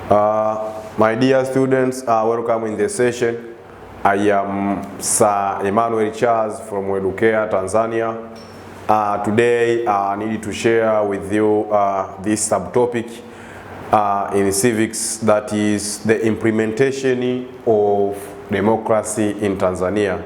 My dear students, welcome in the session. I am Sir Emmanuel Charles from Educare, Tanzania. Today I need to share with you this subtopic in civics, that is the implementation of democracy in Tanzania.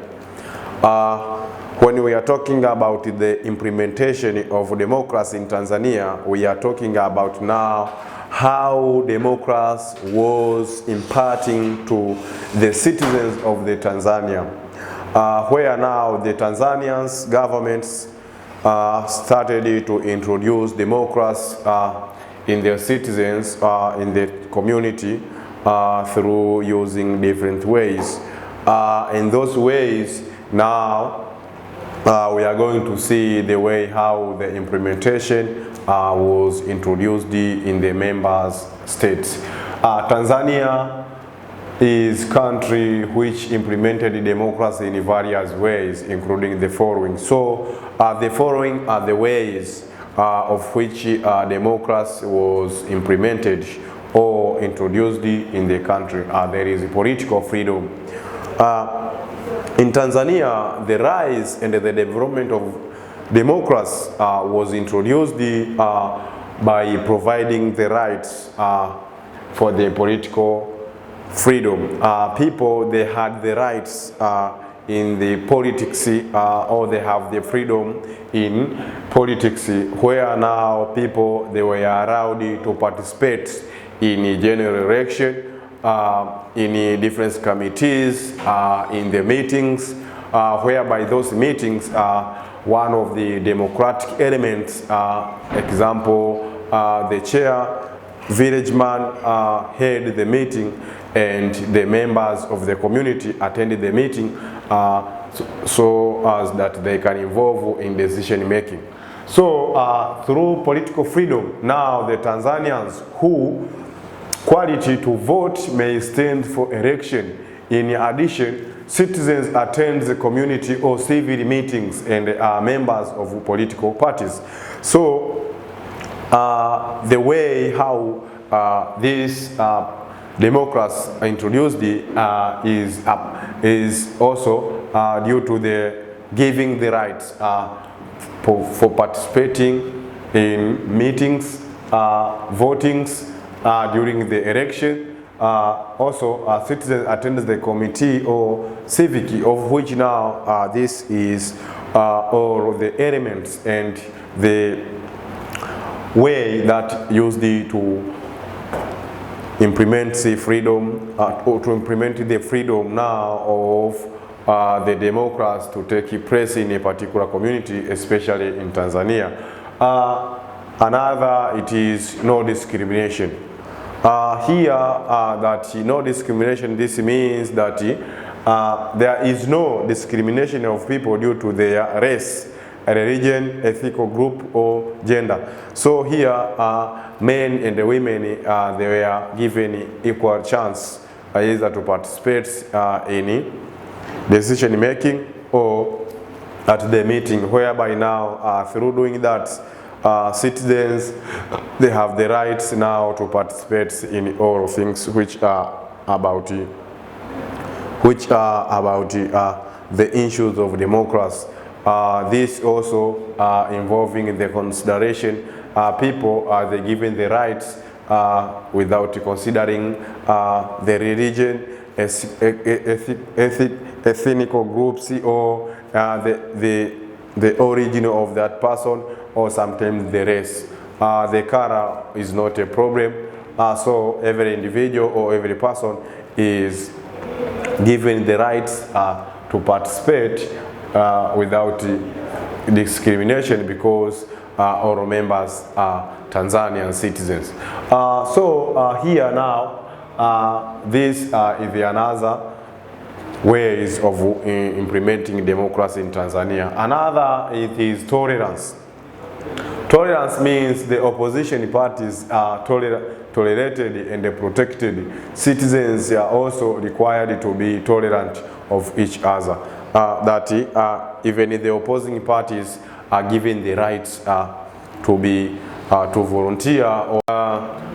When we are talking about the implementation of democracy in Tanzania, we are talking about now how democracy was imparting to the citizens of the Tanzania, where now the Tanzanians governments started to introduce democracy in their citizens, in the community, through using different ways. In those ways, now we are going to see the way how the implementation was introduced in the members states. Tanzania is a country which implemented democracy in various ways, including the following. So the following are the ways of which democracy was implemented or introduced in the country. There is political freedom. In Tanzania, the rise and the development of democracy was introduced by providing the rights for the political freedom. People, they had the rights in the politics, or they have the freedom in politics, where now people, they were allowed to participate in a general election, in different committees, in the meetings, whereby those meetings one of the democratic elements, example, the chair, village man held the meeting, and the members of the community attended the meeting so as that they can involve in decision making. So through political freedom, now the Tanzanians who quality to vote may stand for election. In addition, citizens attend the community or civil meetings and are members of political parties. So the way how this democracy introduced is also due to the giving the rights for participating in meetings, votings during the election. Also, citizens attend the committee or civic, of which now this is all the elements and the way that used to implement the freedom, or to implement the freedom now of the democracy to take place in a particular community, especially in Tanzania. Another, it is no discrimination. Here, that no discrimination, this means that there is no discrimination of people due to their race, religion, ethnical group, or gender. So here, men and women, they were given equal chance either to participate in decision making or at the meeting, whereby now through doing that, citizens, they have the rights now to participate in all things which are about the issues of democracy. This also involving the consideration people are they given the rights without considering the religion, ethnical groups, or the origin of that person, or sometimes the race. The color is not a problem. So every individual or every person is given the rights to participate without discrimination, because all members are Tanzanian citizens. Here now, this is another ways of implementing democracy in Tanzania. Another, it is tolerance. Tolerance means the opposition parties are tolerated and protected. Citizens are also required to be tolerant of each other. Even the opposing parties are given the rights to be to volunteer.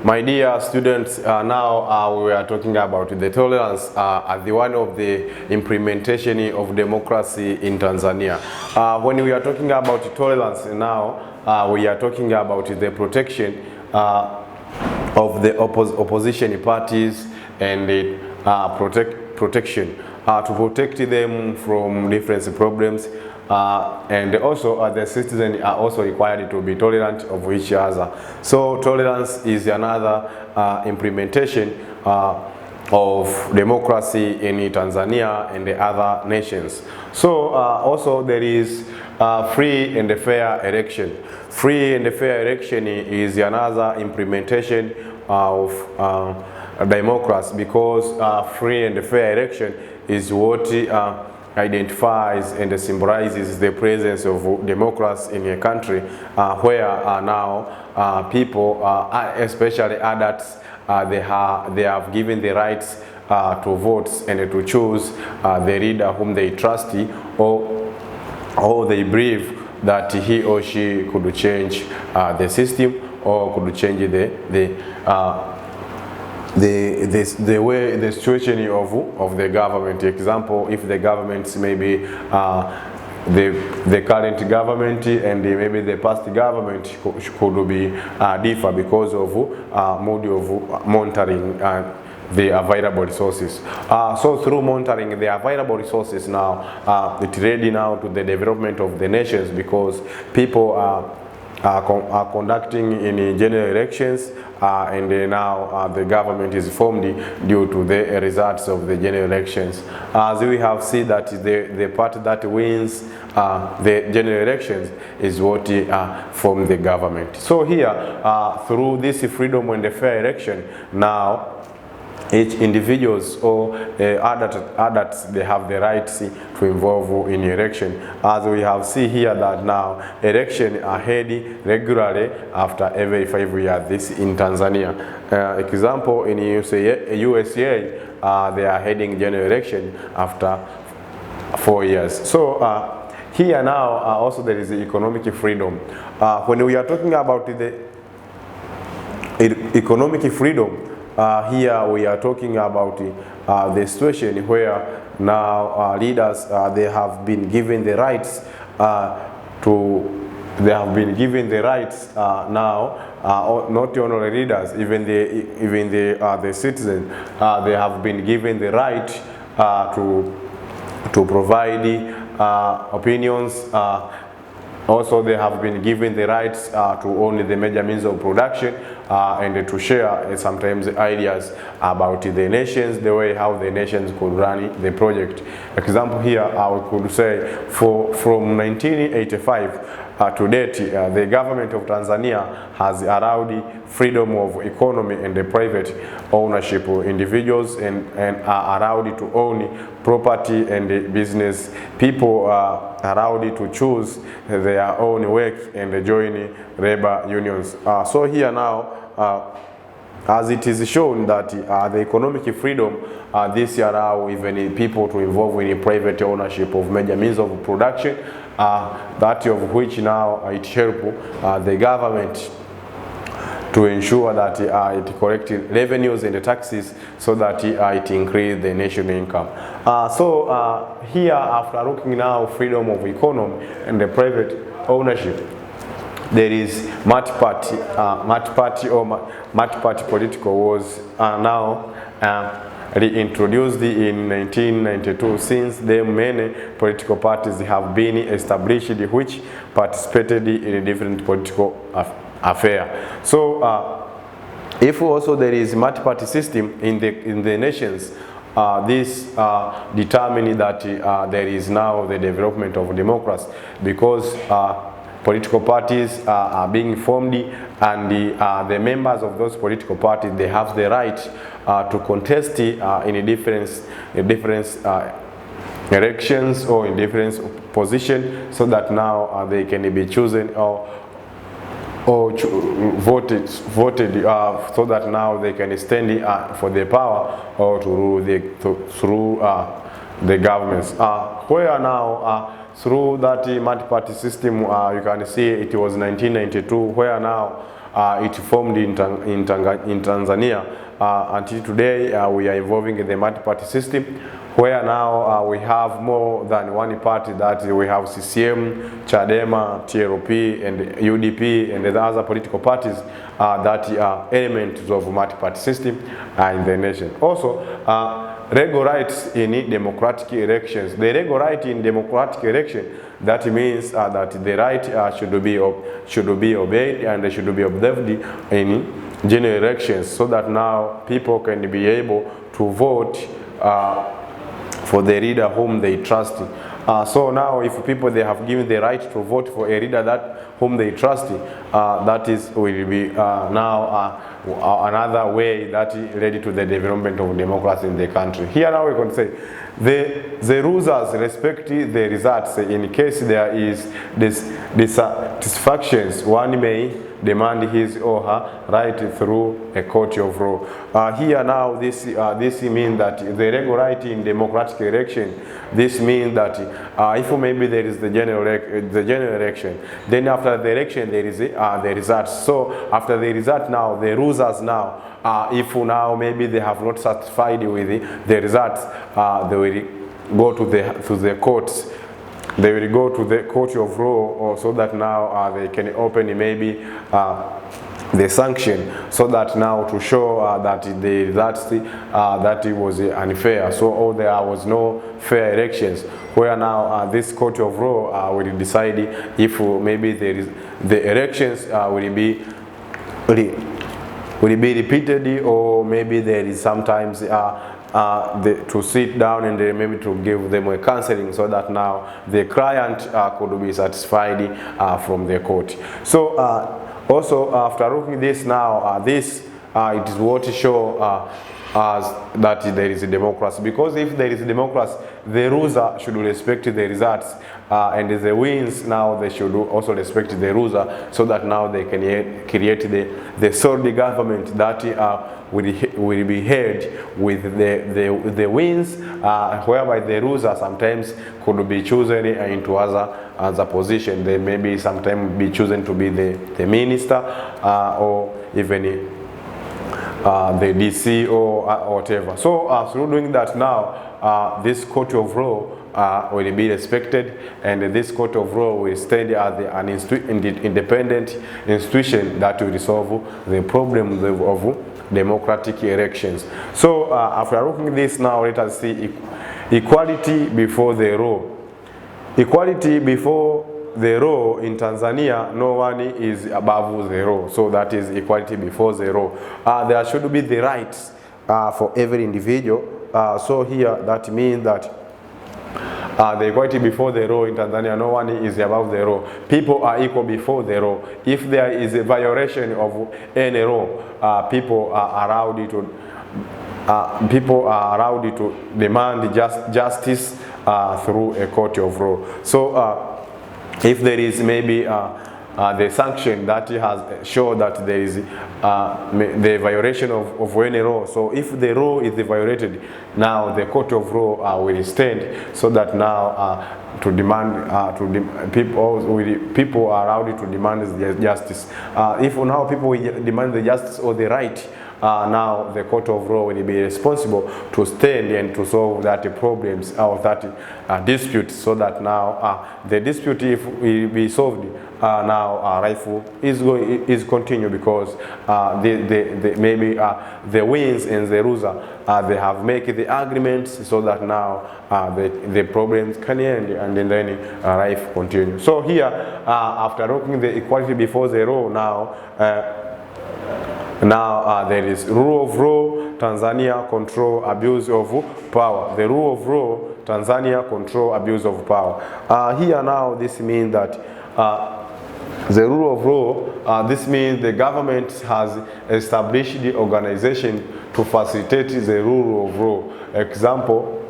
My dear students, now we are talking about the tolerance as one of the implementation of democracy in Tanzania. When we are talking about tolerance now, we are talking about the protection of the opposition parties and the protection to protect them from different problems. And also the citizens are also required to be tolerant of each other. So tolerance is another implementation of democracy in Tanzania and the other nations. So also there is free and fair election. Free and fair election is another implementation of democracy, because free and fair election is what identifies and symbolizes the presence of democracy in a country where now people, especially adults, they have given the rights to vote and to choose the leader whom they trust, or they believe that he or she could change the system or could change the situation of the government. Example, if the government maybe the current government and maybe the past government could be differ because of mode of monitoring the available resources. So through monitoring the available resources now, it's ready now to the development of the nations, because people are conducting in general elections, and now the government is formed due to the results of the general elections. As we have seen that the party that wins the general elections is what from the government. So here, through this freedom and the fair election, now each individuals or adults, they have the right to involve in election. As we have seen here that now election are held regularly after every 5 years. This in Tanzania. Example, in USA, they are heading general election after 4 years. So here now also there is economic freedom. When we are talking about the economic freedom, here we are talking about the situation where now leaders, they have been given the rights now, not only leaders, even the citizens, they have been given the right to provide opinions. Also, they have been given the rights to own the major means of production and to share sometimes ideas about the nations, the way how the nations could run the project. Example here, I could say from 1985 to date, the government of Tanzania has allowed freedom of economy and the private ownership. Individuals and are allowed to own property and business. People are allowed to choose their own work and join labor unions. So here now, as it is shown that the economic freedom, this allow even people to involve in private ownership of major means of production, that of which now it help the government to ensure that it collects revenues and taxes so that it increase the national income. So here, after looking now freedom of economy and the private ownership, there is multi-party political wars now reintroduced in 1992. Since then, many political parties have been established which participated in different political affairs. So if also there is multi-party system in the nations, this determines that there is now the development of democracy, because political parties are being formed, and the members of those political parties, they have the right to contest in different elections or in different positions, so that now they can be chosen or voted so that now they can stand for the power or to rule through the governments. Where now through that multi-party system, you can see it was 1992, where now it formed in Tanzania. Until today, we are evolving in the multi-party system, where now we have more than one party. That we have CCM, Chadema, TLP, and UDP, and the other political parties that are elements of multi-party system in the nation. Also, legal rights in democratic elections. The legal right in democratic election, that means that the right should be obeyed and they should be observed in general elections, so that now people can be able to vote for the leader whom they trust. So now if people they have given the right to vote for a leader that whom they trust, that is will be now another way that led to the development of democracy in the country. Here now we can say the rulers respect the results. In case there is dissatisfactions, one may demand his or her right through a court of law. Here now this means that the legal right in democratic election. This means that if maybe there is the general election, then after the election there is the results. So after the result now, the rulers now, if now maybe they have not satisfied with the results, they will go to the courts. They will go to the court of law, so that now they can open maybe the sanction, so that now to show that that it was unfair. So there was no fair elections, where now this court of law will decide if maybe the elections will be repeated, or maybe there is sometimes to sit down and maybe to give them a counseling, so that now the client could be satisfied from the court. So also after looking this now, this it is what show that there is a democracy, because if there is a democracy, the ruler should respect the results, and the wins now they should also respect the ruler, so that now they can create the solid government that will be held with the wins, whereby the ruler sometimes could be chosen into other position. They may be sometimes be chosen to be the minister, or even the DC or whatever. So through doing that now, this court of law will be respected, and this court of law will stand as an independent institution that will resolve the problems of democratic elections. So after looking at this now, let us see equality before the law. Equality before the law in Tanzania, no one is above the law. So that is equality before the law. There should be the rights for every individual. So here that means that the equality before the law in Tanzania, no one is above the law. People are equal before the law. If there is a violation of any law, people are allowed to demand justice through a court of law. So if there is maybe the sanction that has shown that there is the violation of any law, so if the law is violated, now the court of law will stand, so that now to demand people are allowed to demand justice. If now people demand the justice or the right, now the court of law will be responsible to stand and to solve that problems or that dispute, so that now the dispute, if will be solved, now life is continue, because maybe the wins and the loser they have made the arguments, so that now the problems can end, and then life continue. So here after looking at the equality before the law, now there is rule of law, Tanzania control abuse of power. The rule of law, Tanzania control abuse of power. Here now this means that the rule of law, this means the government has established the organization to facilitate the rule of law. Example,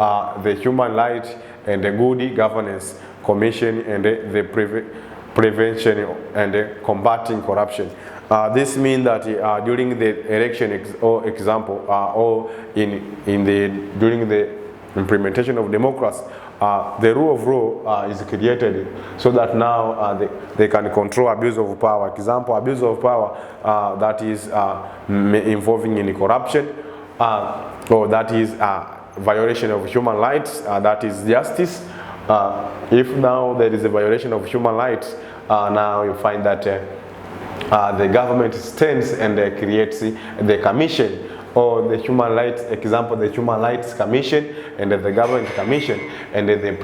the Human Rights and the Good Governance Commission, and the prevention and combating corruption. This means that during the election, or during the implementation of democracy, the rule of law is created so that now they can control abuse of power. Example, abuse of power that is involving in corruption, or that is violation of human rights, that is justice. If now there is a violation of human rights, now you find that the government stands and creates the commission, or the human rights, example, the Human Rights Commission and the Government Commission, and the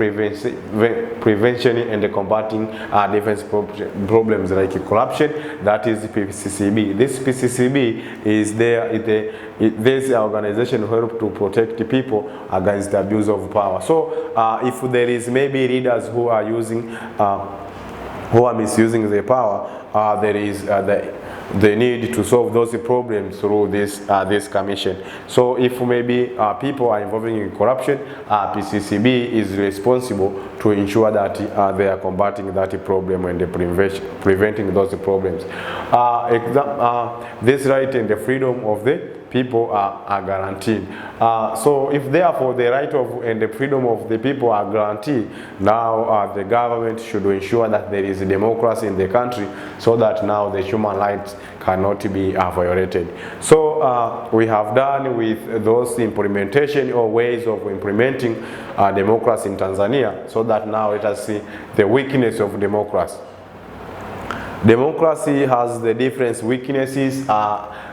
prevention and the combating different problems like corruption, that is PCCB. This PCCB is there, this organization who help to protect people against the abuse of power. So if there is maybe leaders who are using, who are misusing their power, there is the need to solve those problems through this commission. So if maybe people are involving in corruption, PCCB is responsible to ensure that they are combating that problem and preventing those problems. This right and the freedom of the people are guaranteed. So if therefore the right of and the freedom of the people are guaranteed, now the government should ensure that there is a democracy in the country, so that now the human rights cannot be violated. So we have done with those implementation or ways of implementing democracy in Tanzania, so that now let us see the weakness of democracy. Democracy has the different weaknesses.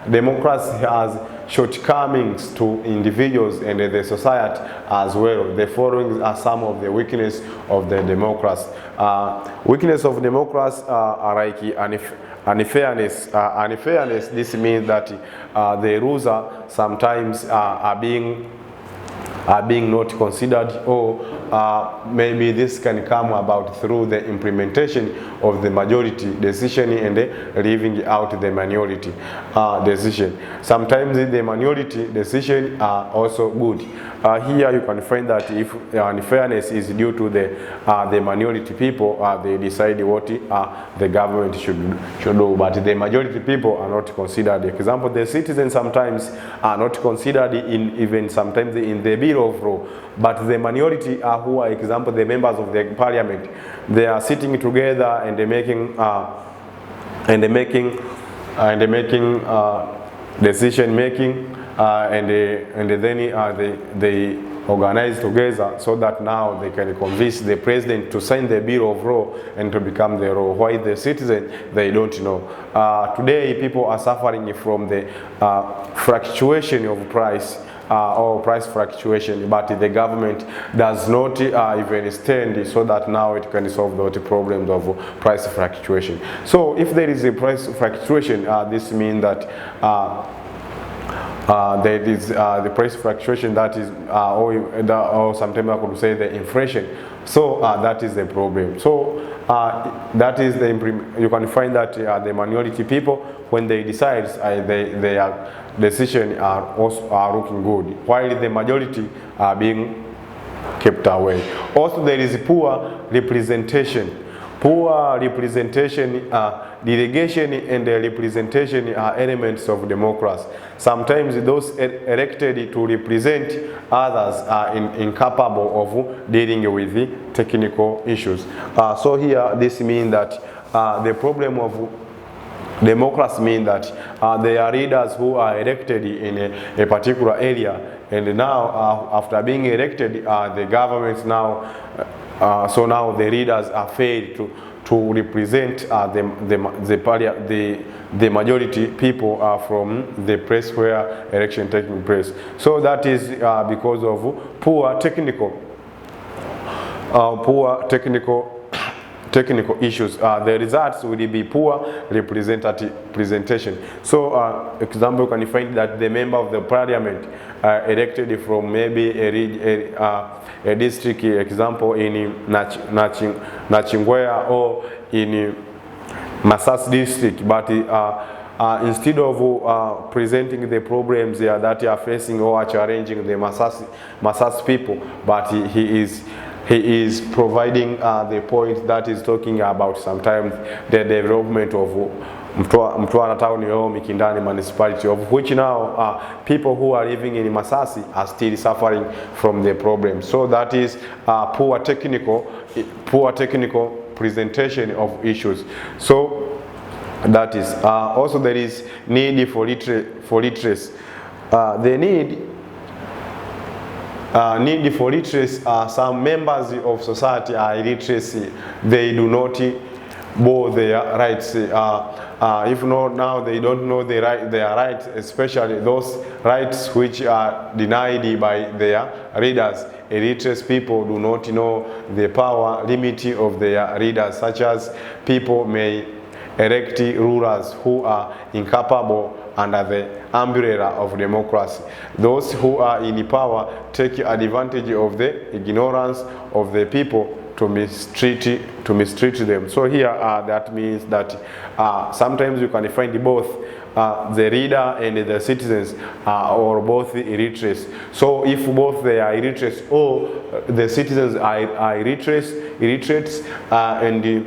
Democracy has shortcomings to individuals and the society as well. The following are some of the weaknesses of the democracy. Weakness of democracy are like unfairness. Unfairness, this means that the rules sometimes are being not considered, or maybe this can come about through the implementation of the majority decision and leaving out the minority decision. Sometimes the minority decision are also good. Here you can find that if unfairness is due to the minority people, they decide what the government should do, but the majority people are not considered. For example, the citizens sometimes are not considered even sometimes in the bill of law, but the minority who are, example, the members of the parliament, they are sitting together and they're making decision making, and then they organize together so that now they can convince the president to sign the bill of law and to become the law. Why the citizen, they don't know. Today people are suffering from the fluctuation of price, or price fluctuation, but the government does not even stand so that now it can solve those problems of price fluctuation. So if there is a price fluctuation, this means that there is the price fluctuation, that is, or sometimes I could say the inflation. So that is the problem. So that is you can find that the minority people, when they decide, their decisions are looking good, while the majority are being kept away. Also, there is poor representation. Poor representation, delegation and representation are elements of democracy. Sometimes those elected to represent others are incapable of dealing with the technical issues. So here, this means that the problem of democracy means that there are leaders who are elected in a particular area, and now after being elected, the government now, so now the leaders are failed to represent the majority people from the place where election taking place. So that is because of poor technical issues. The results will be poor representation. So, example, can you find that the member of the parliament elected from maybe a district, example in Nachingwea or in Masas district, but instead of presenting the problems that are facing or challenging the Masas people, but he is providing the point that is talking about sometimes the development Mtwara Town or Mikindani municipality, of which now people who are living in Masasi are still suffering from the problem. So that is poor technical presentation of issues. So that is also there is need for literacy. The need for literacy. Some members of society are illiteracy. They do not know their rights. If not now, they don't know their rights, especially those rights which are denied by their leaders. Illiterate people do not know the power limit of their leaders, such as people may elect rulers who are incapable under the umbrella of democracy. Those who are in power take advantage of the ignorance of the people to mistreat them. So here that means that sometimes you can find both the leader and the citizens or both illiterates. So if both they are illiterates or the citizens are illiterates and the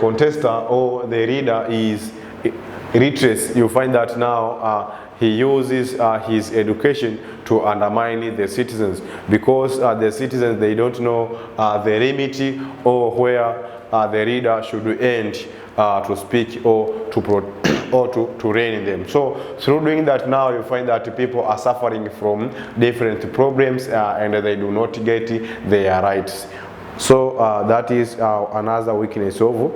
contestant or the leader is illiterate, you find that now he uses his education to undermine the citizens, because the citizens, they don't know the limit or where the leader should end to speak or to reign them. So through doing that, now you find that people are suffering from different problems and they do not get their rights. So that is another weakness of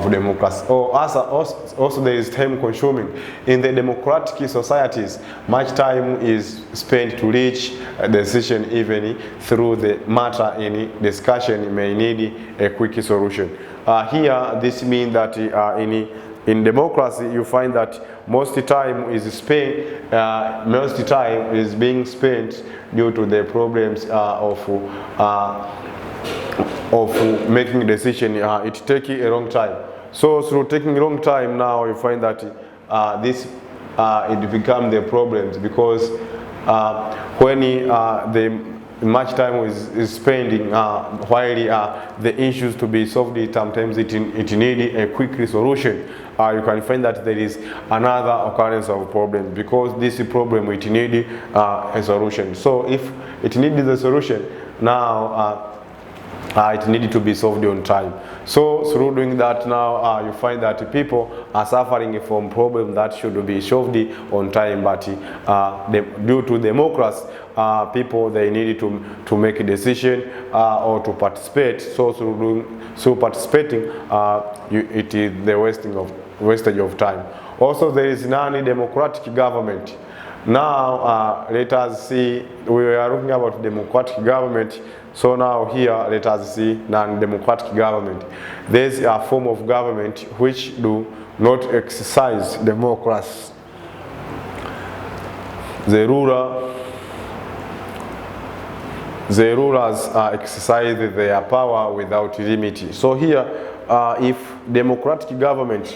democracy. Also there is time consuming. In the democratic societies, much time is spent to reach a decision. Even through the matter in discussion may need a quick solution. Here this means that in democracy you find that most time is being spent due to the problems of making a decision. It takes a long time. So through taking a long time, now you find that it becomes the problems, because when the much time is spending while the issues to be solved, sometimes it needs a quick solution. You can find that there is another occurrence of problem, because this problem it needs a solution. So if it needs a solution, now it needed to be solved on time. So through doing that, now you find that people are suffering from problems that should be solved on time, but due to democracy, people, they needed to make a decision or to participate. So through participating, it is the wastage of time. Also, there is non-democratic government. Now let us see, we are looking about democratic government. So now here let us see non-democratic government. There is a form of government which do not exercise democracy. The rulers exercise their power without limit. So here, if democratic government,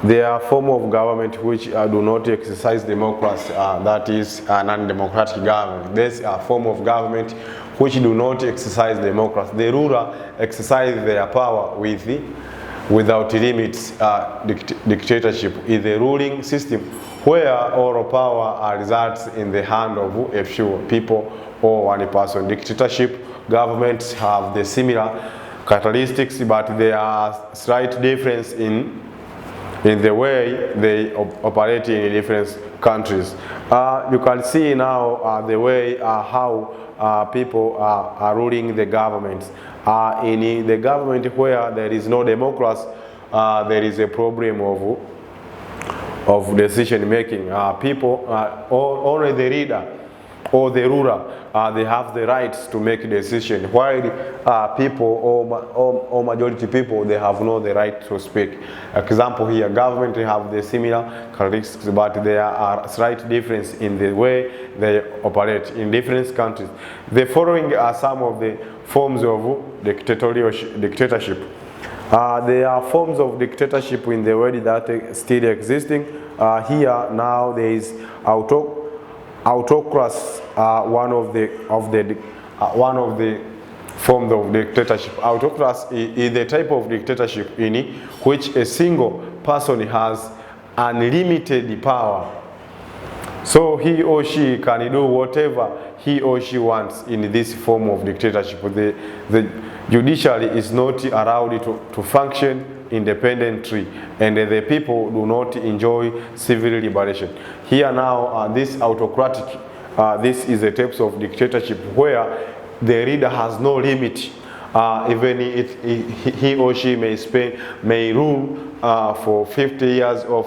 there are form of government which do not exercise democracy, that is non-democratic government. There's a form of government which do not exercise democracy. The ruler exercise their power without limits. Dictatorship is the ruling system where all power resides in the hand of a few people or one person. Dictatorship governments have the similar characteristics, but there are slight difference in the way they operate in different countries. You can see now the way how people are ruling the governments. In the government where there is no democracy, there is a problem of decision making. People, only the leader or the ruler, they have the rights to make a decision, while people or majority people, they have no the right to speak. Example here, government have the similar characteristics, but there are slight difference in the way they operate in different countries. The following are some of the forms of dictatorship. There are forms of dictatorship in the world that are still existing. Here now there is autocracy are one of the forms of dictatorship. Autocracy is the type of dictatorship in which a single person has unlimited power. So he or she can do whatever he or she wants in this form of dictatorship. The judiciary is not allowed to function independently, and the people do not enjoy civil liberation. Here now, this autocratic, this is a type of dictatorship where the leader has no limit. Even he or she may rule for 50 years or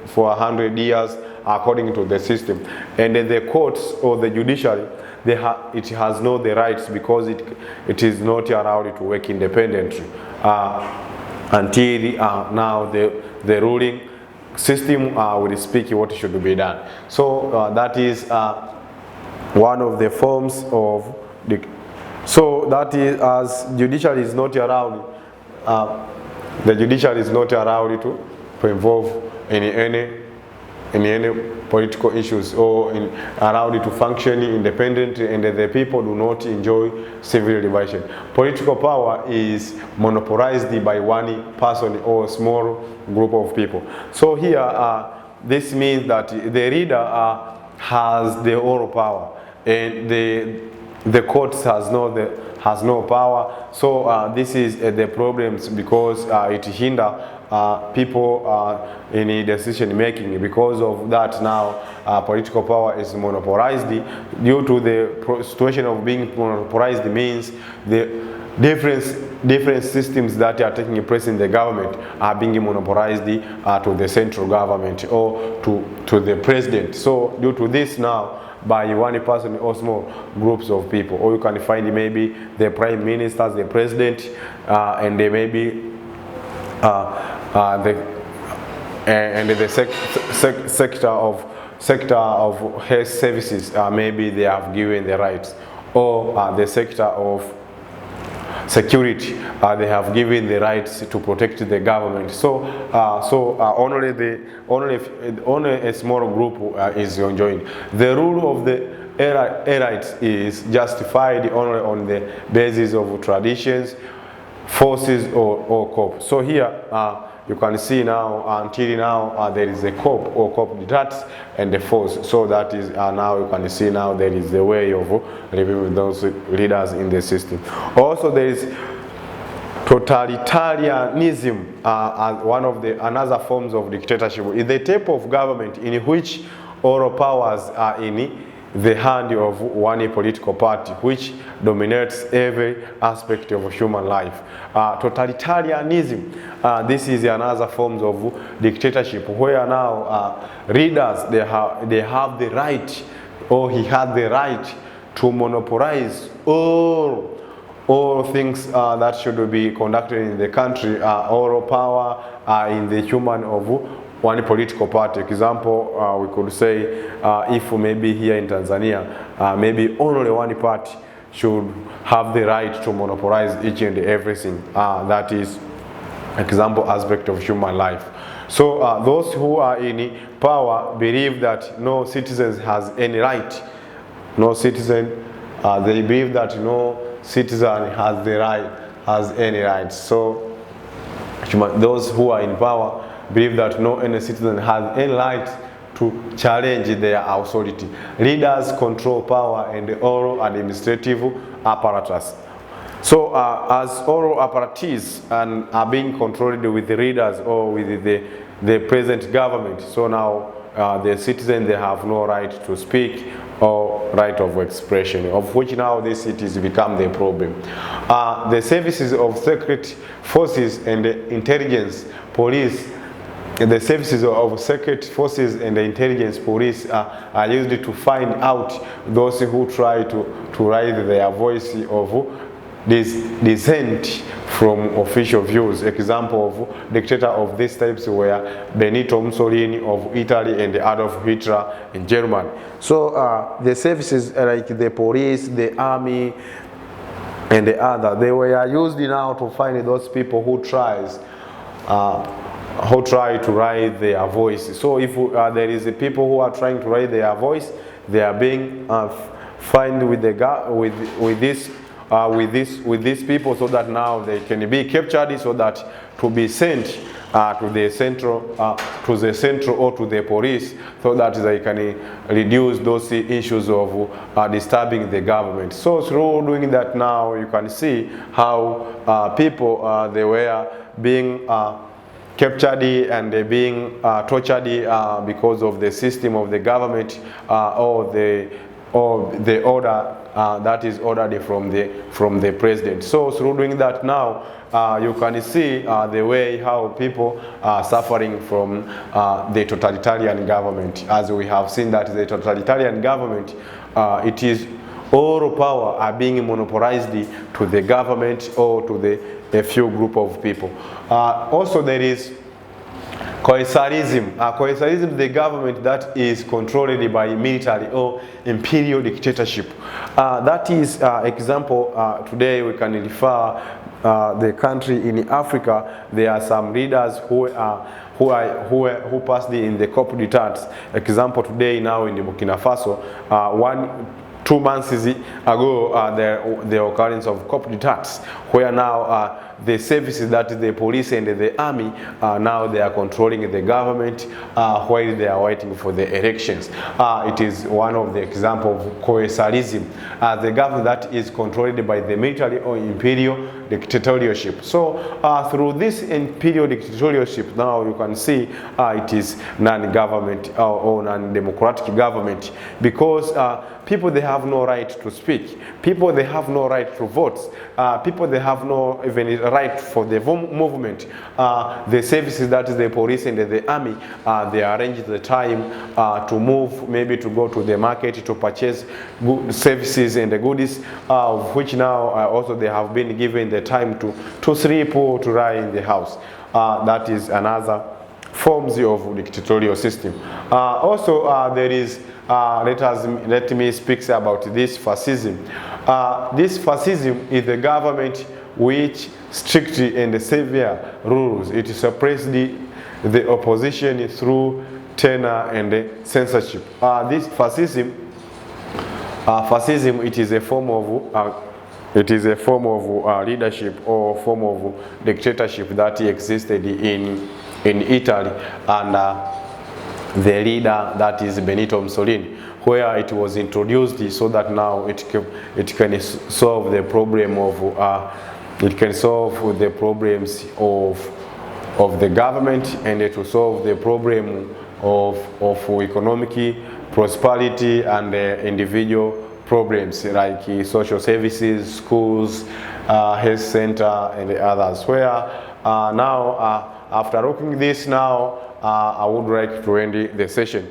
for 100 years according to the system, and the courts or the judiciary, it has no the rights, because it is not allowed to work independently until now the ruling system will speak what should be done. So that is one of the forms of so that is, as judiciary is not allowed, the judiciary is not allowed to involve in any political issues, or allowed to function independently, and the people do not enjoy civil liberation. Political power is monopolized by one person or small group of people. So here, this means that the leader has the all power, and the courts has no power. So this is the problems, because it hinder people in decision making. Because of that, now political power is monopolized. Due to the situation of being monopolized, means the different systems that are taking place in the government are being monopolized to the central government or to the president. So due to this, now by one person or small groups of people, or you can find maybe the prime minister, the president, and they maybe the sector of health services, maybe they have given the rights, or the sector of security, they have given the rights to protect the government. So only a small group is enjoying. The rule of the elites is justified only on the basis of traditions, forces, or corp. So here you can see now, until now, there is a corp or corp detached and the force. So that is now you can see now there is the way of living with those leaders in the system. Also, there is totalitarianism, one of the another forms of dictatorship. Is the type of government in which all powers are in the hand of one political party, which dominates every aspect of human life. Totalitarianism, this is another form of dictatorship, where now leaders, they have the right, or he had the right to monopolize all things that should be conducted in the country, all power in the human of one political party. Example, we could say, if maybe here in Tanzania, maybe only one party should have the right to monopolize each and everything. That is example aspect of human life. So those who are in power believe that no citizen has any right. No citizen, they believe that no citizen has any rights. So those who are in power believe that no any citizen has any right to challenge their authority. Leaders control power and all administrative apparatus. So as all apparatus are being controlled with the leaders or with the present government, so now the citizens, they have no right to speak or right of expression, of which now this it is become the problem. The services of secret forces and the intelligence police, the services of secret forces and the intelligence police are used to find out those who try to raise their voice of dissent from official views. Example of dictator of these types were Benito Mussolini of Italy and Adolf Hitler in Germany. So the services like the police, the army, and the other, they were used now to find those people who tries who try to raise their voice. So if there is a people who are trying to raise their voice, they are being fined with these people, so that now they can be captured, so that to be sent to the central or to the police, so that they can reduce those issues of disturbing the government. So through doing that, now you can see how people they were being captured and they being tortured because of the system of the government or the order that is ordered from the president. So through doing that, now you can see the way how people are suffering from the totalitarian government. As we have seen that the totalitarian government, it is all power are being monopolized to the government or to a few group of people. Also there is Coercirism. Coercirism, the government that is controlled by military or imperial dictatorship. That is example. Today we can refer the country in Africa. There are some leaders who passed in the coup d'etat. Example today now in the Burkina Faso. 2 months ago, the occurrence of coup d'etats, where now the services that the police and the army now they are controlling the government while they are waiting for the elections. It is one of the examples of coercirism, the government that is controlled by the military or imperial dictatorship. So through this imperial dictatorship, now you can see it is non-government or non-democratic government, because people they have no right to speak. People they have no right to vote. People they have no even right for the movement. The services that is the police and the army, they arrange the time to move, maybe to go to the market to purchase services and the goodies, of which now also they have been given the time to sleep or to lie in the house. That is another forms of dictatorial system. Also there is let me speak about this fascism. This fascism is the government which strictly and severe rules. It suppresses the opposition through tenure and censorship. This fascism, it is a form of leadership or form of dictatorship that existed in Italy under the leader that is Benito Mussolini, where it was introduced so that now it can solve the problem of it can solve the problems of the government, and to solve the problem of economic prosperity and individual problems like social services, schools, health center, and others. Where now after looking this now, I would like to end the session,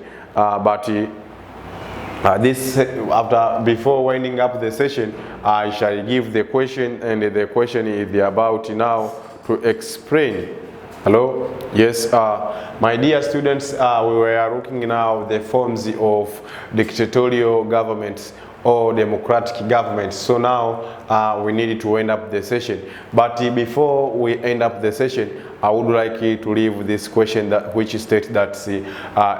before winding up the session, I shall give the question, and the question is about now to explain. Hello? Yes, my dear students, we were looking now the forms of dictatorial governments or democratic governments. So now we need to end up the session. But before we end up the session, I would like to leave this question which states that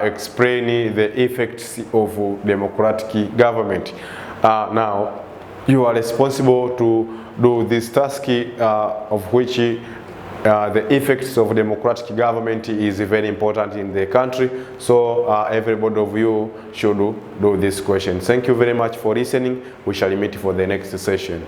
explain the effects of democratic government. Now, you are responsible to do this task of which the effects of democratic government is very important in the country. So everybody of you should do this question. Thank you very much for listening. We shall meet for the next session.